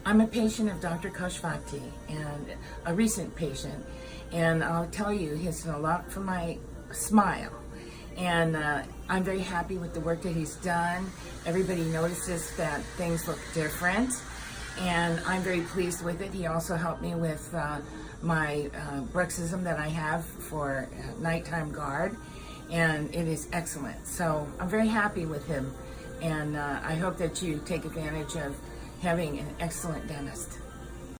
I'm a patient of Dr. Khoshvaghti, and a recent patient, and I'll tell you, he's done a lot for my smile, and I'm very happy with the work that he's done. Everybody notices that things look different, and I'm very pleased with it. He also helped me with my Bruxism that I have for nighttime guard, and it is excellent. So I'm very happy with him, and I hope that you take advantage of having an excellent dentist.